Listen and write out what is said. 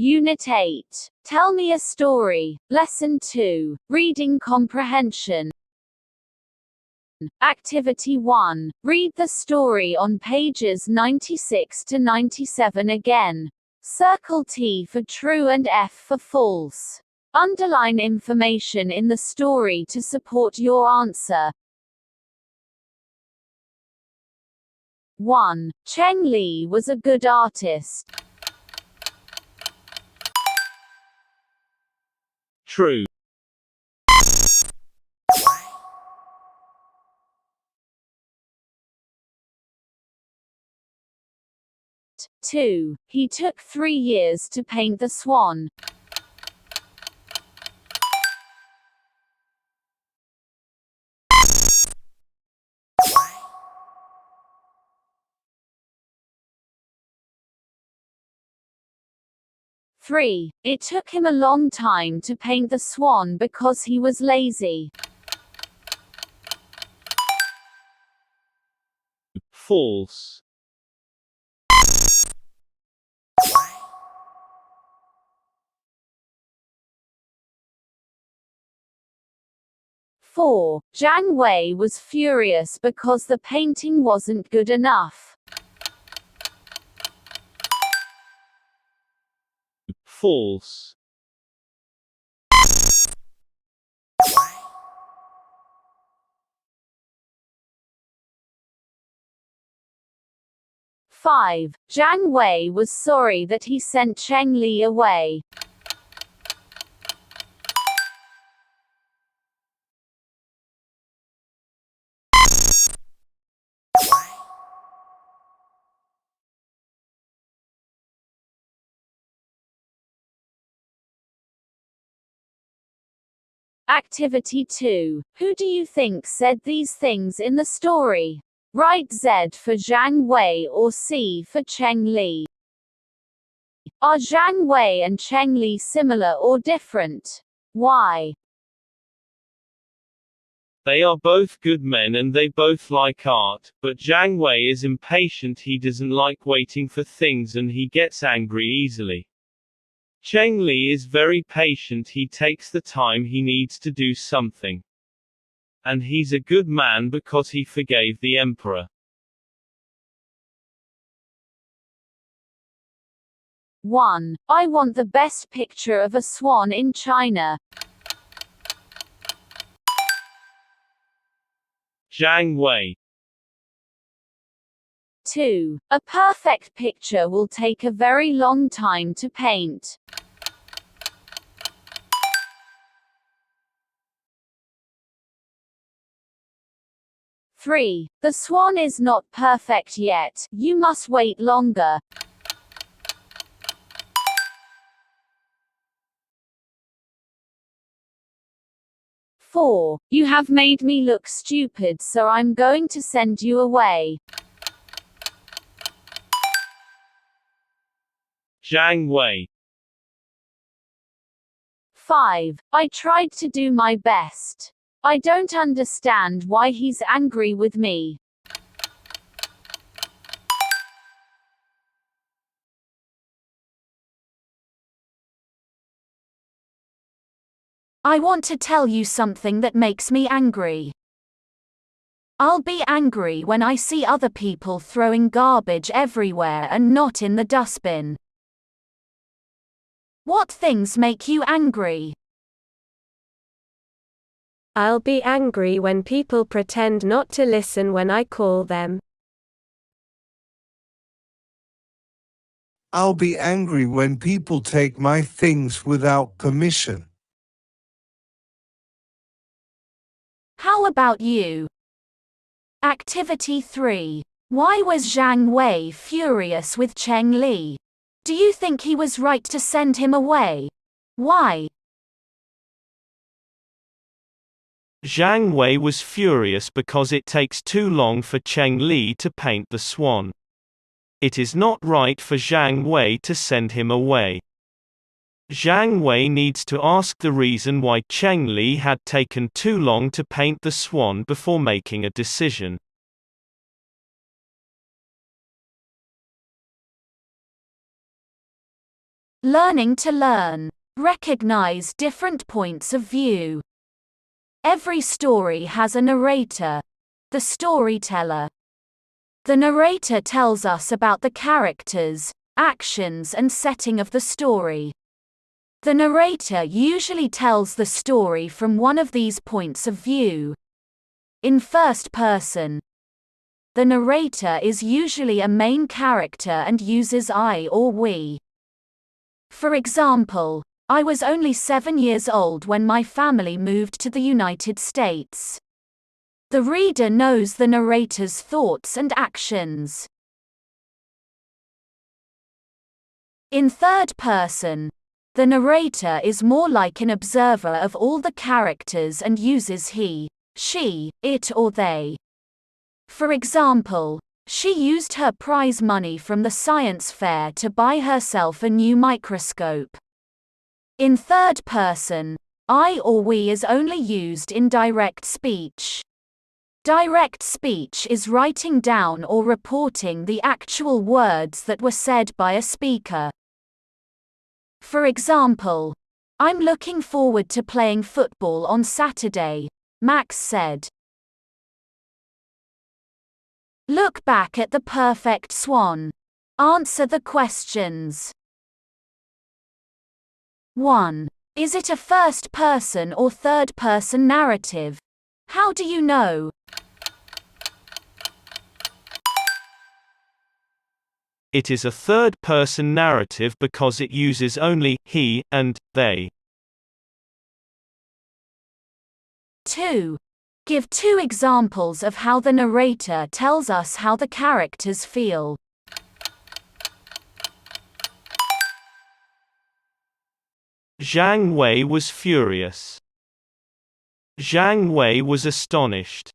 Unit 8. Tell me a story. Lesson 2. Reading Comprehension. Activity 1. Read the story on pages 96 to 97 again. Circle T for true and F for false. Underline information in the story to support your answer. 1. Cheng Li was a good artist. True. 2. He took 3 years to paint the swan. Three. It took him a long time to paint the swan because he was lazy. False. 4. Zhang Wei was furious because the painting wasn't good enough. False. 5. Zhang Wei was sorry that he sent Cheng Li away. Activity 2. Who do you think said these things in the story? Write Z for Zhang Wei or C for Cheng Li. Are Zhang Wei and Cheng Li similar or different? Why? They are both good men and they both like art, but Zhang Wei is impatient, he doesn't like waiting for things and he gets angry easily. Cheng Li is very patient, he takes the time he needs to do something. And he's a good man because he forgave the emperor. 1. I want the best picture of a swan in China. Zhang Wei. 2. A perfect picture will take a very long time to paint. Three. The swan is not perfect yet, you must wait longer. Four. You have made me look stupid, so I'm going to send you away. Zhang Wei. 5. I tried to do my best. I don't understand why he's angry with me. I want to tell you something that makes me angry. I'll be angry when I see other people throwing garbage everywhere and not in the dustbin. What things make you angry? I'll be angry when people pretend not to listen when I call them. I'll be angry when people take my things without permission. How about you? Activity 3. Why was Zhang Wei furious with Cheng Li? Do you think he was right to send him away? Why? Zhang Wei was furious because it takes too long for Cheng Li to paint the swan. It is not right for Zhang Wei to send him away. Zhang Wei needs to ask the reason why Cheng Li had taken too long to paint the swan before making a decision. Learning to learn. Recognize different points of view. Every story has a narrator, the storyteller. The narrator tells us about the characters, actions, and setting of the story. The narrator usually tells the story from one of these points of view. In first person, the narrator is usually a main character and uses I or we. For example, I was only 7 years old when my family moved to the United States. The reader knows the narrator's thoughts and actions. In third person, the narrator is more like an observer of all the characters and uses he, she, it, or they. For example, she used her prize money from the science fair to buy herself a new microscope. In third person, I or we is only used in direct speech. Direct speech is writing down or reporting the actual words that were said by a speaker. For example, I'm looking forward to playing football on Saturday, Max said. Look back at the perfect swan. Answer the questions. 1. Is it a first-person or third-person narrative? How do you know? It is a third-person narrative because it uses only he and they. 2. Give 2 examples of how the narrator tells us how the characters feel. Zhang Wei was furious. Zhang Wei was astonished.